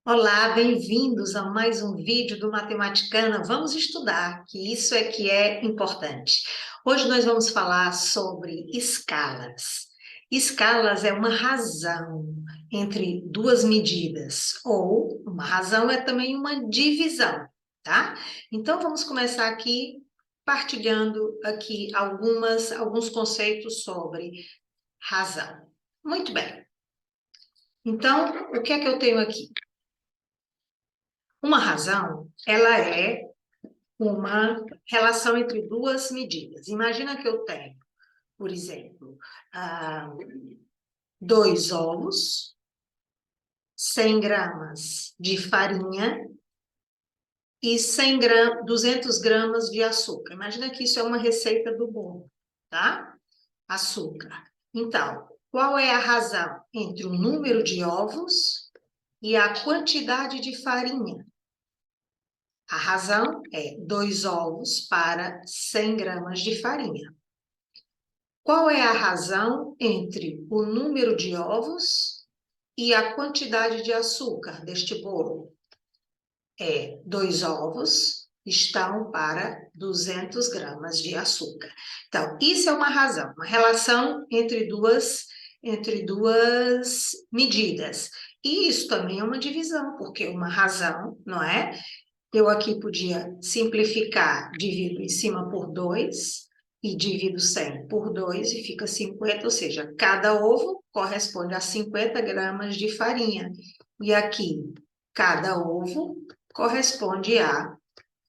Olá, bem-vindos a mais um vídeo do Matematicana. Vamos estudar, que isso é que é importante. Hoje nós vamos falar sobre escalas. Escalas é uma razão entre duas medidas, ou uma razão é também uma divisão, tá? Então vamos começar aqui partilhando aqui alguns conceitos sobre razão. Muito bem. Então, o que é que eu tenho aqui? Uma razão, ela é uma relação entre duas medidas. Imagina que eu tenho, por exemplo, ah, 2 ovos, 100 gramas de farinha e 200 gramas de açúcar. Imagina que isso é uma receita do bolo, tá? Açúcar. Então, qual é a razão entre o número de ovos e a quantidade de farinha? A razão é 2 ovos para 100 gramas de farinha. Qual é a razão entre o número de ovos e a quantidade de açúcar deste bolo? 2 ovos estão para 200 gramas de açúcar. Então, isso é uma razão, uma relação entre duas medidas. E isso também é uma divisão, porque uma razão, não é? Eu aqui podia simplificar, divido em cima por 2 e divido 100 por 2 e fica 50, ou seja, cada ovo corresponde a 50 gramas de farinha. E aqui, cada ovo corresponde a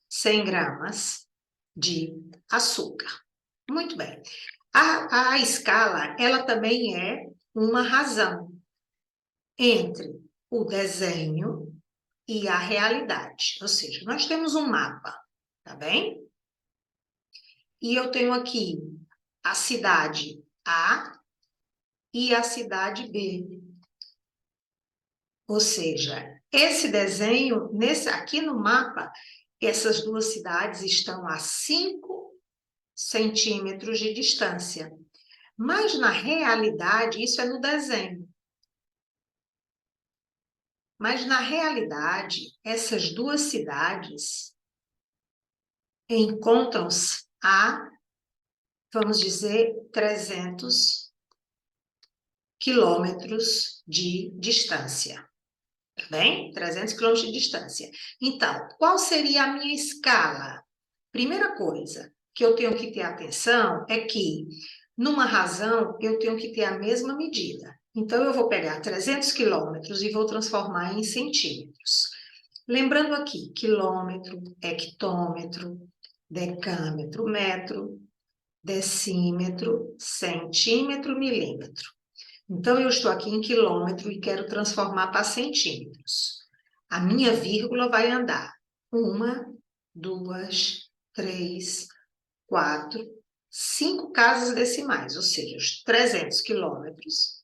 100 gramas de açúcar. Muito bem. A escala, ela também é uma razão entre o desenho e a realidade. Ou seja, nós temos um mapa, tá bem? E eu tenho aqui a cidade A e a cidade B. Ou seja, esse desenho, aqui no mapa, essas duas cidades estão a 5 centímetros de distância. Mas, na realidade, isso é no desenho. Mas, na realidade, essas duas cidades encontram-se a, vamos dizer, 300 quilômetros de distância. Tá bem? 300 quilômetros de distância. Então, qual seria a minha escala? Primeira coisa que eu tenho que ter atenção é que, numa razão, eu tenho que ter a mesma medida. Então, eu vou pegar 300 quilômetros e vou transformar em centímetros. Lembrando aqui, quilômetro, hectômetro, decâmetro, metro, decímetro, centímetro, milímetro. Então, eu estou aqui em quilômetro e quero transformar para centímetros. A minha vírgula vai andar 1, 2, 3, 4, 5 casas decimais, ou seja, os 300 quilômetros.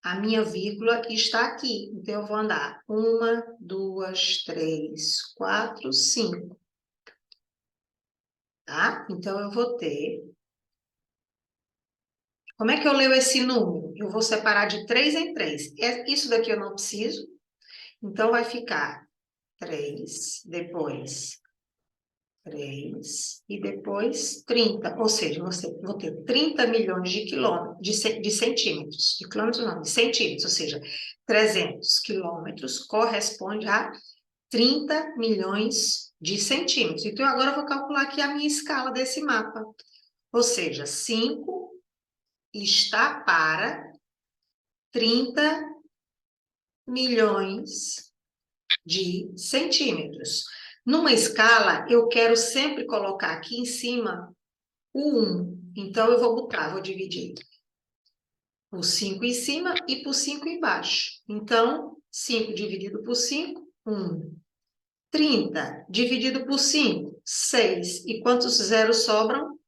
A minha vírgula está aqui, então eu vou andar 1, 2, 3, 4, 5. Tá? Então, eu vou ter... Como é que eu leio esse número? Eu vou separar de 3 em 3. Isso daqui eu não preciso, então vai ficar 3, depois 3 e depois 30. Ou seja, vou ter 30 milhões de quilômetros, de centímetros. De quilômetros não, de centímetros. Ou seja, 300 quilômetros corresponde a 30 milhões de centímetros. Então, agora eu vou calcular aqui a minha escala desse mapa. Ou seja, 5 está para 30 milhões de centímetros. Numa escala, eu quero sempre colocar aqui em cima o 1. Então, eu vou dividir por 5 em cima e por 5 embaixo. Então, 5 dividido por 5, 1. 30 dividido por 5, 6. E quantos zeros sobram?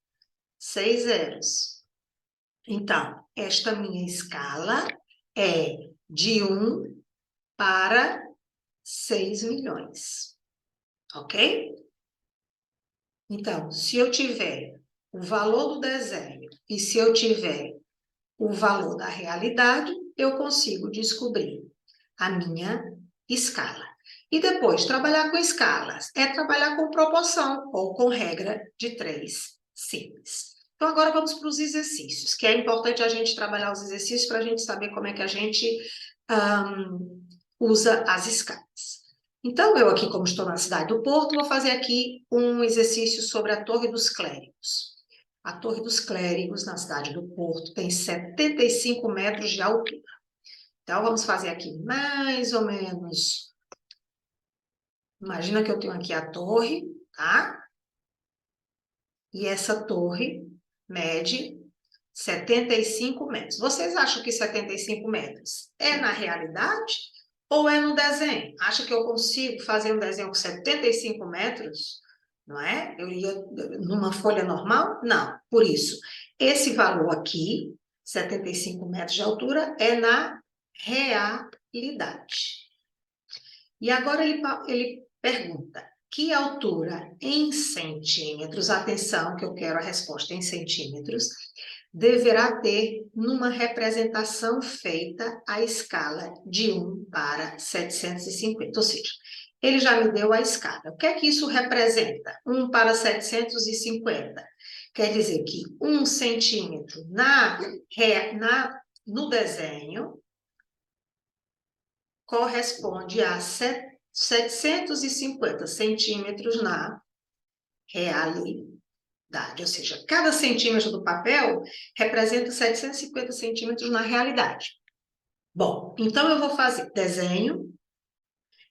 6 zeros. Então, esta minha escala é de 1 para 6 milhões. Ok? Então, se eu tiver o valor do desenho e se eu tiver o valor da realidade, eu consigo descobrir a minha escala. E depois, trabalhar com escalas é trabalhar com proporção ou com regra de 3 simples. Então, agora vamos para os exercícios, que é importante a gente trabalhar os exercícios para a gente saber como é que a gente usa as escalas. Então, eu aqui, como estou na cidade do Porto, vou fazer aqui um exercício sobre a Torre dos Clérigos. A Torre dos Clérigos, na cidade do Porto, tem 75 metros de altura. Então, vamos fazer aqui mais ou menos. Imagina que eu tenho aqui a torre, tá? E essa torre mede 75 metros. Vocês acham que 75 metros é na realidade ou é no desenho? Acha que eu consigo fazer um desenho com 75 metros? Não é? Eu ia numa folha normal? Não. Por isso, esse valor aqui, 75 metros de altura, é na realidade. E agora ele pergunta, que altura em centímetros, atenção que eu quero a resposta em centímetros, deverá ter numa representação feita à escala de 1 para 750, ou seja, ele já me deu a escala. O que é que isso representa? 1 para 750. Quer dizer que 1 centímetro no desenho corresponde a 750 centímetros na realidade. Ou seja, cada centímetro do papel representa 750 centímetros na realidade. Bom, então eu vou fazer desenho,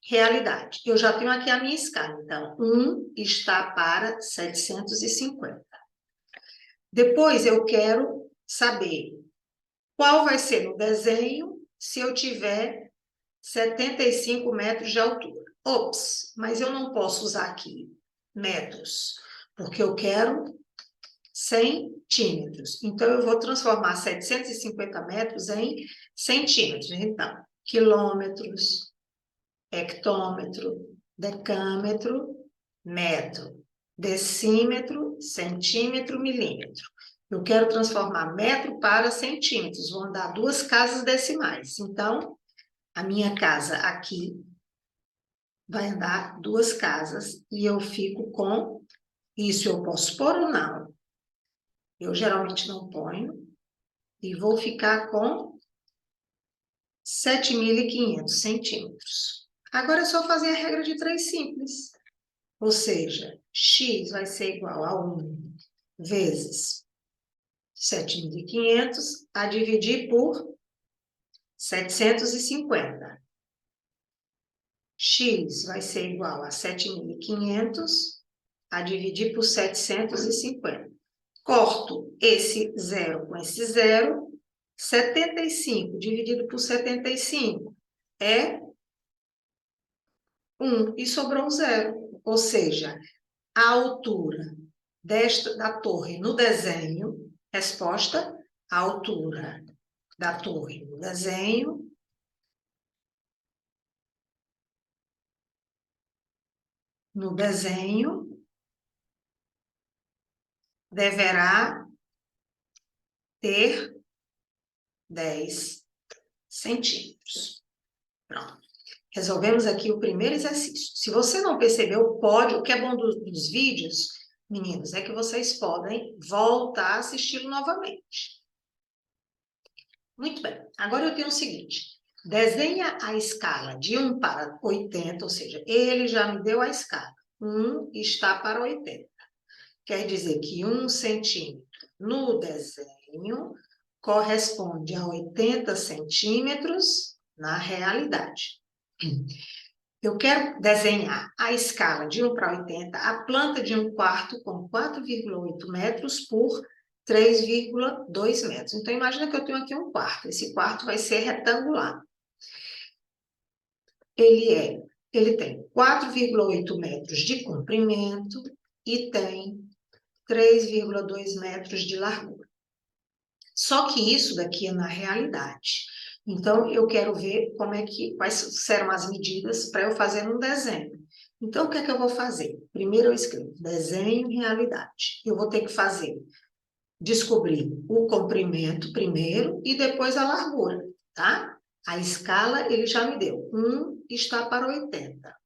realidade. Eu já tenho aqui a minha escala. Então, 1 está para 750. Depois eu quero saber qual vai ser no desenho se eu tiver 75 metros de altura. Ops, mas eu não posso usar aqui metros, porque eu quero centímetros. Então, eu vou transformar 750 metros em centímetros. Então, quilômetros, hectômetro, decâmetro, metro, decímetro, centímetro, milímetro. Eu quero transformar metro para centímetros. Vão dar 2 casas decimais. Então, a minha casa aqui vai andar 2 casas e eu fico com isso. Eu posso pôr ou não? Eu geralmente não ponho e vou ficar com 7.500 centímetros. Agora é só fazer a regra de 3 simples. Ou seja, x vai ser igual a 1 vezes 7.500 a dividir por 750. X vai ser igual a 7.500 a dividir por 750. Corto esse zero com esse zero. 75 dividido por 75 é 1 e sobrou um zero. Ou seja, a altura da torre no desenho, resposta, a altura da torre no desenho deverá ter 10 centímetros. Pronto. Resolvemos aqui o primeiro exercício. Se você não percebeu, pode, o que é bom dos vídeos, meninos, é que vocês podem voltar a assisti-lo novamente. Muito bem. Agora eu tenho o seguinte, desenha a escala de 1 para 80, ou seja, ele já me deu a escala. 1 está para 80. Quer dizer que 1 centímetro no desenho corresponde a 80 centímetros na realidade. Eu quero desenhar a escala de 1 para 80, a planta de 1/4 com 4,8 metros por 3,2 metros. Então, imagina que eu tenho aqui 1/4. Esse quarto vai ser retangular. Ele tem 4,8 metros de comprimento e tem 3,2 metros de largura. Só que isso daqui é na realidade. Então, eu quero ver quais serão as medidas para eu fazer um desenho. Então, o que é que eu vou fazer? Primeiro eu escrevo desenho realidade. Eu vou ter que descobrir o comprimento primeiro e depois a largura, tá? A escala ele já me deu. 1 está para 80.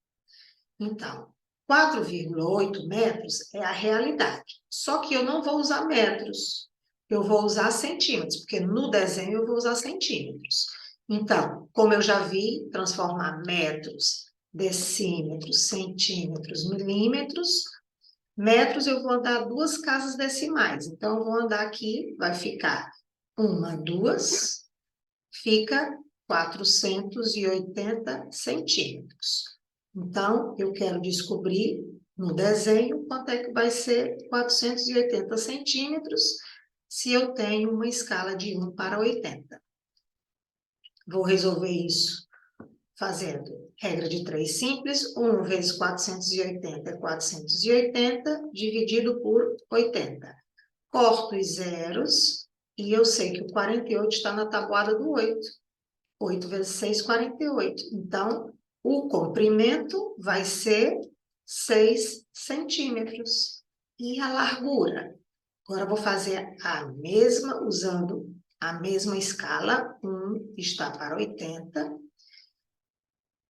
Então, 4,8 metros é a realidade. Só que eu não vou usar metros. Eu vou usar centímetros, porque no desenho eu vou usar centímetros. Então, como eu já vi, transformar metros, decímetros, centímetros, milímetros, metros eu vou andar 2 casas decimais. Então, eu vou andar aqui, vai ficar 1, 2, fica 480 centímetros. Então, eu quero descobrir no desenho quanto é que vai ser 480 centímetros se eu tenho uma escala de 1 para 80. Vou resolver isso fazendo regra de 3 simples. 1 vezes 480 é 480, dividido por 80. Corto os zeros e eu sei que o 48 está na tabuada do 8. 8 vezes 6, 48. Então, o comprimento vai ser 6 centímetros. E a largura? Agora, eu vou fazer a mesma, usando a mesma escala. 1 está para 80.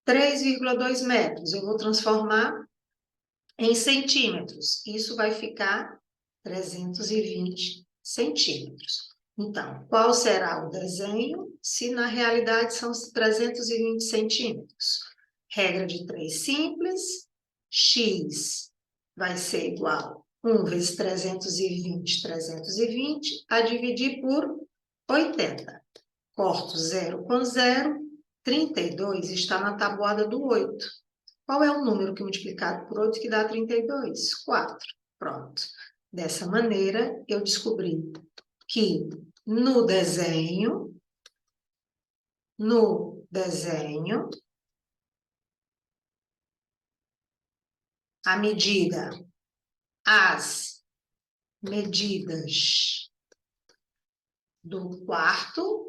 3,2 metros. Eu vou transformar em centímetros. Isso vai ficar 320 centímetros. Então, qual será o desenho se na realidade são 320 centímetros? Regra de 3 simples, x vai ser igual a 1 vezes 320, 320, a dividir por 80. Corto 0 com 0, 32 está na tabuada do 8. Qual é o número que multiplicado por 8 que dá 32? 4. Pronto. Dessa maneira, eu descobri que no desenho, a medida, as medidas do quarto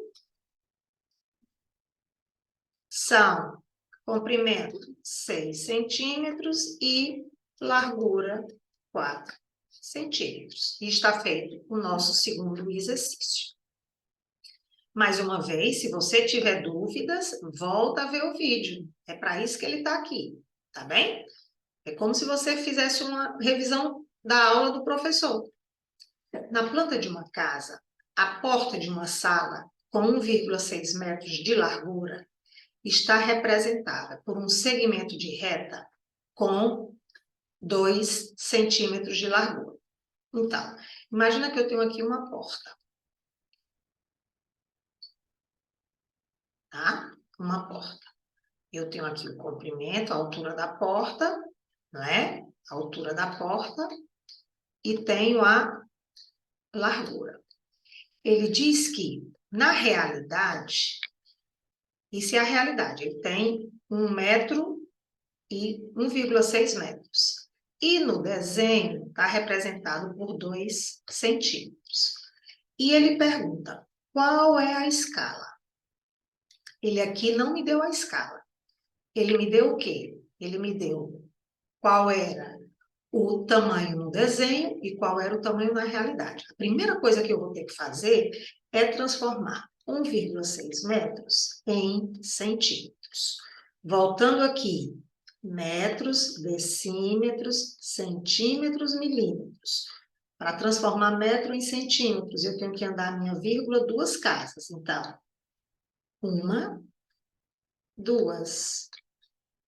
são comprimento 6 centímetros e largura 4 centímetros. E está feito o nosso segundo exercício. Mais uma vez, se você tiver dúvidas, volta a ver o vídeo. É para isso que ele está aqui, tá bem? É como se você fizesse uma revisão da aula do professor. Na planta de uma casa, a porta de uma sala com 1,6 metros de largura está representada por um segmento de reta com 2 centímetros de largura. Então, imagina que eu tenho aqui uma porta, tá? Uma porta. Eu tenho aqui o comprimento, a altura da porta, não é? A altura da porta, e tenho a largura. Ele diz que, na realidade, isso é a realidade, ele tem 1 metro e 1,6 metros. E no desenho está representado por 2 centímetros. E ele pergunta, qual é a escala? Ele aqui não me deu a escala. Ele me deu o quê? Ele me deu qual era o tamanho no desenho e qual era o tamanho na realidade. A primeira coisa que eu vou ter que fazer é transformar 1,6 metros em centímetros. Voltando aqui, metros, decímetros, centímetros, milímetros. Para transformar metro em centímetros, eu tenho que andar a minha vírgula 2 casas. Então, 1, 2,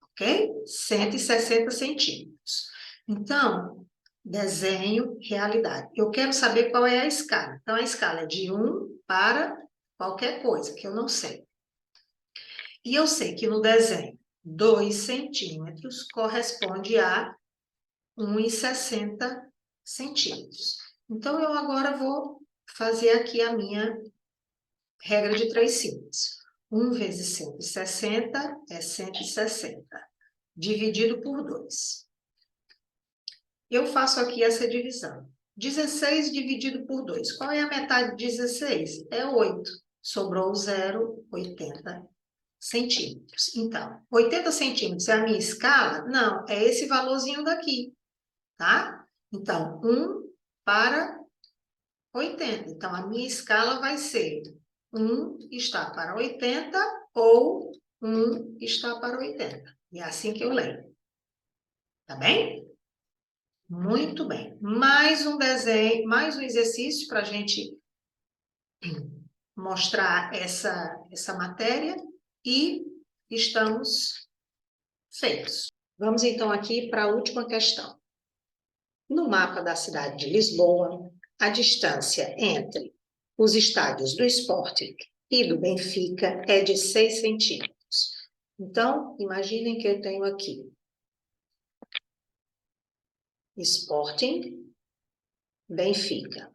ok? 160 centímetros. Então, desenho, realidade. Eu quero saber qual é a escala. Então, a escala é de 1 para qualquer coisa, que eu não sei. E eu sei que no desenho, 2 centímetros corresponde a 1,60 centímetros. Então, eu agora vou fazer aqui a minha regra de 3 simples. 1 vezes 160 é 160, dividido por 2. Eu faço aqui essa divisão. 16 dividido por 2. Qual é a metade de 16? É 8. Sobrou 0, 80 centímetros. Então, 80 centímetros é a minha escala? Não, é esse valorzinho daqui, tá? Então, 1 para 80. Então, a minha escala vai ser 1 está para 80 ou 1 está para 80. E é assim que eu leio. Tá bem? Muito bem. Mais um desenho, mais um exercício para a gente mostrar essa matéria e estamos feitos. Vamos então aqui para a última questão. No mapa da cidade de Lisboa, a distância entre os estádios do Sporting e do Benfica é de 6 centímetros. Então, imaginem que eu tenho aqui Sporting, Benfica.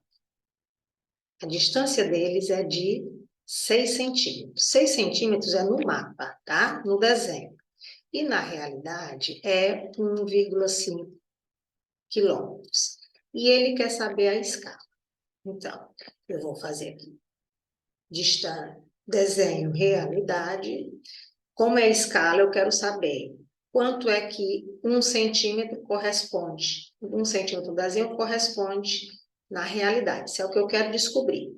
A distância deles é de 6 centímetros. 6 centímetros é no mapa, tá? No desenho. E na realidade é 1,5 quilômetros. E ele quer saber a escala. Então, eu vou fazer aqui. Desenho, realidade. Como é a escala, eu quero saber quanto é que 1 centímetro corresponde. 1 centímetro do desenho corresponde na realidade. Isso é o que eu quero descobrir.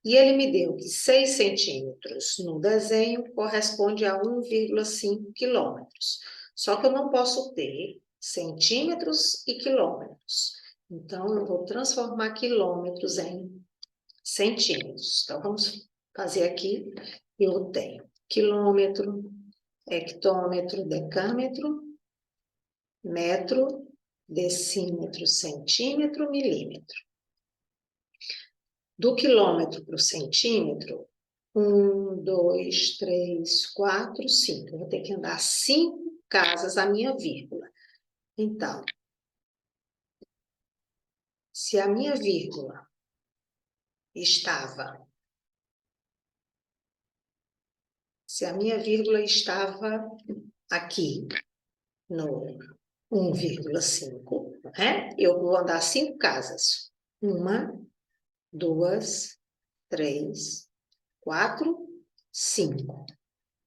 E ele me deu que 6 centímetros no desenho corresponde a 1,5 quilômetros. Só que eu não posso ter centímetros e quilômetros. Então, eu vou transformar quilômetros em centímetros. Então, vamos fazer aqui. Eu tenho quilômetro, hectômetro, decâmetro, metro, decímetro, centímetro, milímetro. Do quilômetro para o centímetro, 1, 2, 3, 4, 5. Eu vou ter que andar 5 casas a minha vírgula. Então, se a minha vírgula estava aqui no 1,5, né? Eu vou andar 5 casas. 1, 2, 3, 4, 5.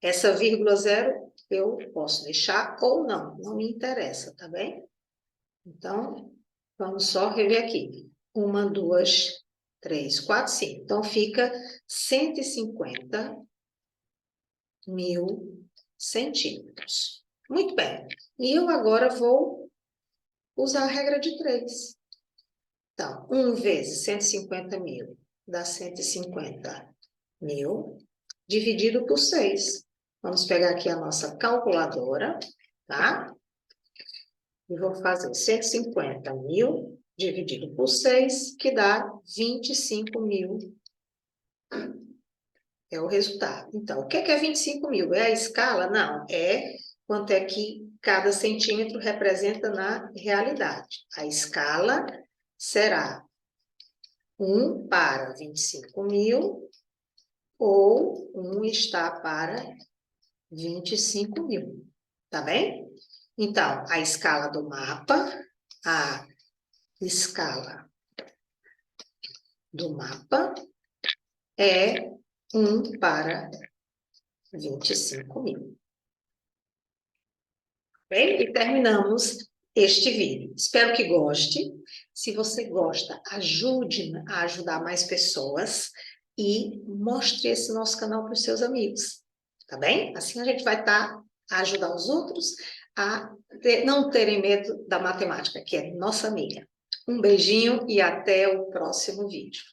Essa vírgula 0 eu posso deixar ou não, não me interessa, tá bem? Então, vamos só rever aqui. 1, 2, 3, 4, 5. Então, fica 150 mil centímetros. Muito bem. E eu agora vou usar a regra de 3. Então, 1 vezes 150 mil dá 150 mil, dividido por 6. Vamos pegar aqui a nossa calculadora, tá? E vou fazer 150 mil dividido por 6, que dá 25 mil. É o resultado. Então, o que é 25 mil? É a escala? Não, é quanto é que cada centímetro representa na realidade. A escala será 1 para 25 mil ou 1 está para 25 mil. Tá bem? Então, a escala do mapa é 1 para 25 mil. Bem? E terminamos este vídeo. Espero que goste. Se você gosta, ajude a ajudar mais pessoas e mostre esse nosso canal para os seus amigos. Tá bem? Assim a gente vai estar a ajudar os outros a não terem medo da matemática, que é nossa amiga. Um beijinho e até o próximo vídeo.